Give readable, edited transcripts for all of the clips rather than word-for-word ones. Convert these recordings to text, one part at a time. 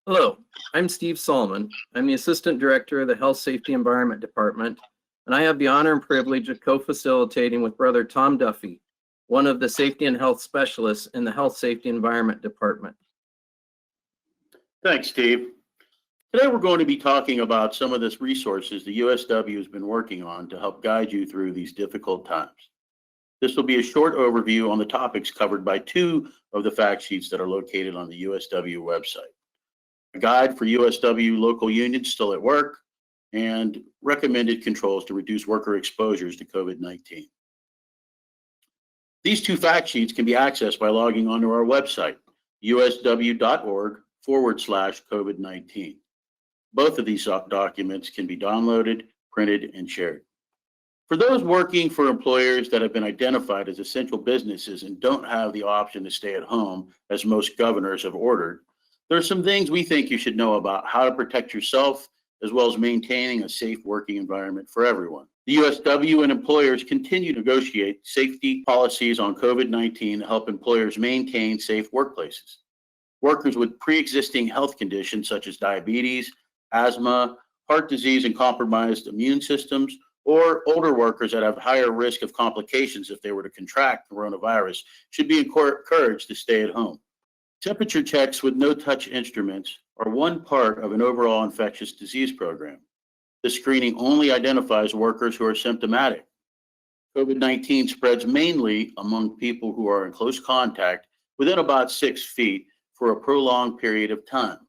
Hello, I'm Steve Solomon. I'm the Assistant Director of the Health, Safety, Environment Department, and I have the honor and privilege of co-facilitating with Brother Tom Duffy, one of the Safety and Health Specialists in the Health, Safety, Environment Department. Thanks, Steve. Today we're going to be talking about some of the resources the USW has been working on to help guide you through these difficult times. This will be a short overview on the topics covered by two of the fact sheets that are located on the USW website. A guide for USW local unions still at work, and recommended controls to reduce worker exposures to COVID-19. These two fact sheets can be accessed by logging onto our website, usw.org/COVID-19. Both of these documents can be downloaded, printed, and shared. For those working for employers that have been identified as essential businesses and don't have the option to stay at home, as most governors have ordered, there are some things we think you should know about how to protect yourself, as well as maintaining a safe working environment for everyone. The USW and employers continue to negotiate safety policies on COVID-19 to help employers maintain safe workplaces. Workers with pre-existing health conditions such as diabetes, asthma, heart disease, and compromised immune systems, or older workers that have higher risk of complications if they were to contract coronavirus should be encouraged to stay at home. Temperature checks with no-touch instruments are one part of an overall infectious disease program. The screening only identifies workers who are symptomatic. COVID-19 spreads mainly among people who are in close contact within about 6 feet for a prolonged period of time.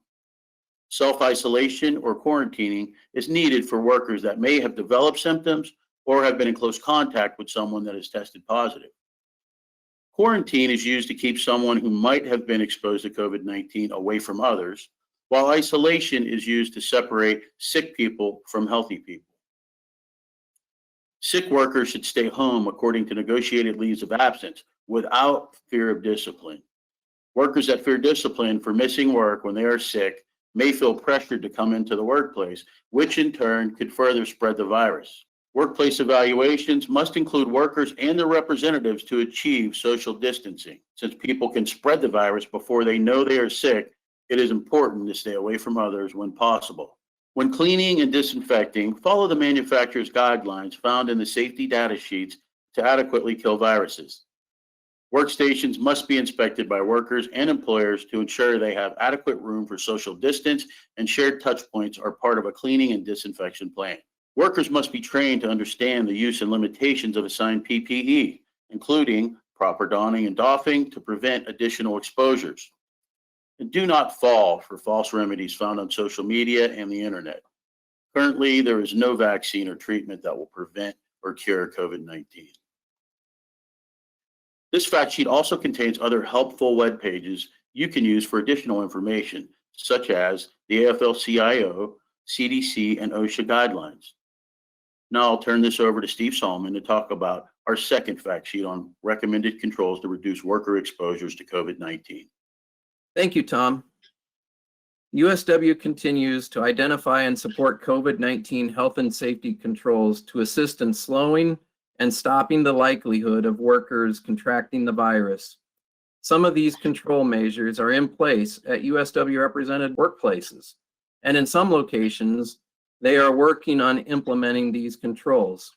Self-isolation or quarantining is needed for workers that may have developed symptoms or have been in close contact with someone that has tested positive. Quarantine is used to keep someone who might have been exposed to COVID-19 away from others, while isolation is used to separate sick people from healthy people. Sick workers should stay home according to negotiated leaves of absence without fear of discipline. Workers that fear discipline for missing work when they are sick may feel pressured to come into the workplace, which in turn could further spread the virus. Workplace evaluations must include workers and their representatives to achieve social distancing. Since people can spread the virus before they know they are sick, it is important to stay away from others when possible. When cleaning and disinfecting, follow the manufacturer's guidelines found in the safety data sheets to adequately kill viruses. Workstations must be inspected by workers and employers to ensure they have adequate room for social distance, and shared touch points are part of a cleaning and disinfection plan. Workers must be trained to understand the use and limitations of assigned PPE, including proper donning and doffing to prevent additional exposures. And do not fall for false remedies found on social media and the internet. Currently, there is no vaccine or treatment that will prevent or cure COVID-19. This fact sheet also contains other helpful web pages you can use for additional information, such as the AFL-CIO, CDC, and OSHA guidelines. Now I'll turn this over to Steve Solomon to talk about our second fact sheet on recommended controls to reduce worker exposures to COVID-19. Thank you, Tom. USW continues to identify and support COVID-19 health and safety controls to assist in slowing and stopping the likelihood of workers contracting the virus. Some of these control measures are in place at USW represented workplaces, and in some locations, they are working on implementing these controls.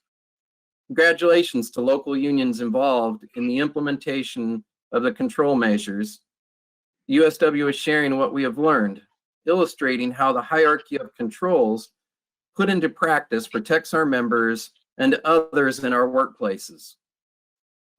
Congratulations to local unions involved in the implementation of the control measures. USW is sharing what we have learned, illustrating how the hierarchy of controls put into practice protects our members and others in our workplaces.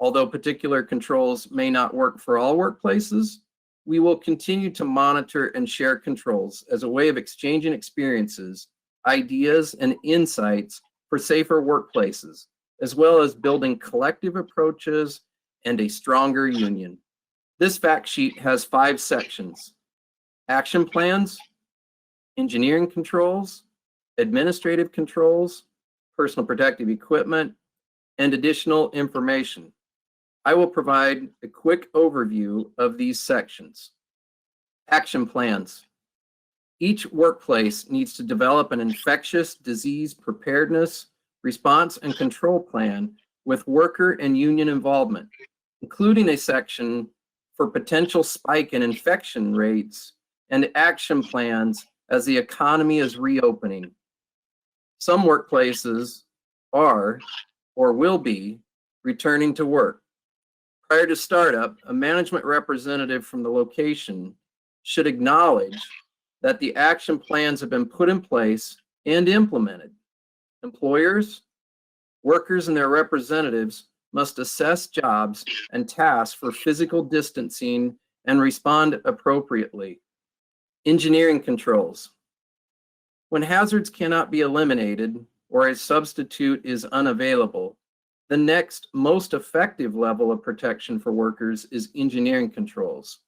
Although particular controls may not work for all workplaces, we will continue to monitor and share controls as a way of exchanging experiences, ideas, and insights for safer workplaces, as well as building collective approaches and a stronger union. This fact sheet has 5 sections: action plans, engineering controls, administrative controls, personal protective equipment, and additional information. I will provide a quick overview of these sections. Action plans. Each workplace needs to develop an infectious disease preparedness, response, and control plan with worker and union involvement, including a section for potential spike in infection rates and action plans as the economy is reopening. Some workplaces are or will be returning to work. Prior to startup, a management representative from the location should acknowledge that the action plans have been put in place and implemented. Employers, workers, and their representatives must assess jobs and tasks for physical distancing and respond appropriately. Engineering controls. When hazards cannot be eliminated or a substitute is unavailable, the next most effective level of protection for workers is engineering controls.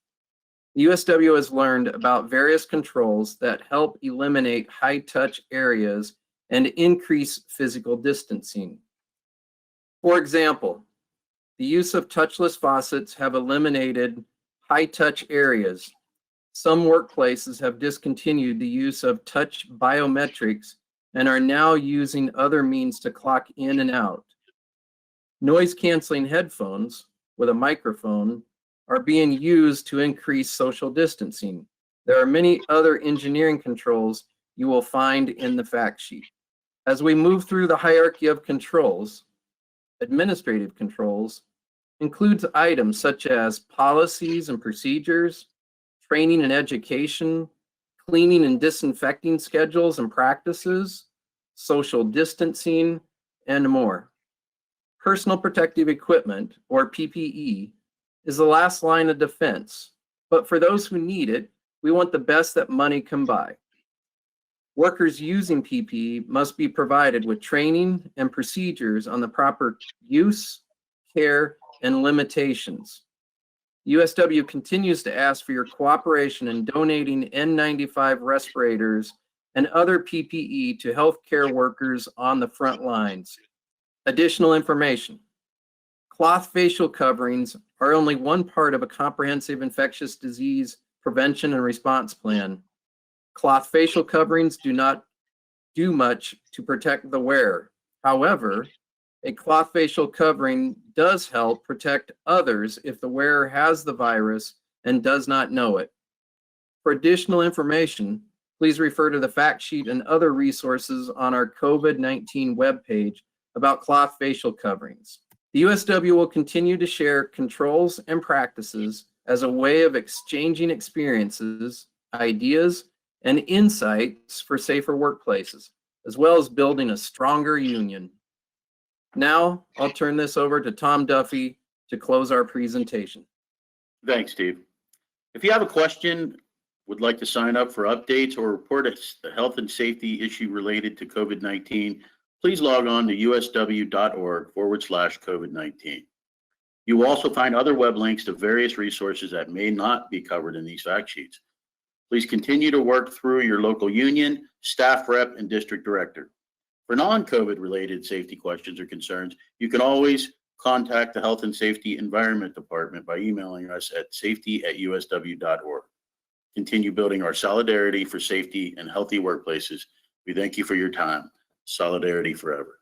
The USW has learned about various controls that help eliminate high-touch areas and increase physical distancing. For example, the use of touchless faucets have eliminated high-touch areas. Some workplaces have discontinued the use of touch biometrics and are now using other means to clock in and out. Noise-canceling headphones with a microphone are being used to increase social distancing. There are many other engineering controls you will find in the fact sheet. As we move through the hierarchy of controls, administrative controls includes items such as policies and procedures, training and education, cleaning and disinfecting schedules and practices, social distancing, and more. Personal protective equipment, or PPE, is the last line of defense, but for those who need it, we want the best that money can buy. Workers using PPE must be provided with training and procedures on the proper use, care, and limitations. USW continues to ask for your cooperation in donating N95 respirators and other PPE to healthcare workers on the front lines. Additional information. Cloth facial coverings are only one part of a comprehensive infectious disease prevention and response plan. Cloth facial coverings do not do much to protect the wearer. However, a cloth facial covering does help protect others if the wearer has the virus and does not know it. For additional information, please refer to the fact sheet and other resources on our COVID-19 webpage about cloth facial coverings. The USW will continue to share controls and practices as a way of exchanging experiences, ideas, and insights for safer workplaces, as well as building a stronger union. Now, I'll turn this over to Tom Duffy to close our presentation. Thanks, Steve. If you have a question, would like to sign up for updates or report a health and safety issue related to COVID-19, please log on to usw.org/COVID-19. You will also find other web links to various resources that may not be covered in these fact sheets. Please continue to work through your local union, staff rep, and district director. For non-COVID related safety questions or concerns, you can always contact the Health and Safety Environment Department by emailing us at safety@usw.org. Continue building our solidarity for safety and healthy workplaces. We thank you for your time. Solidarity forever.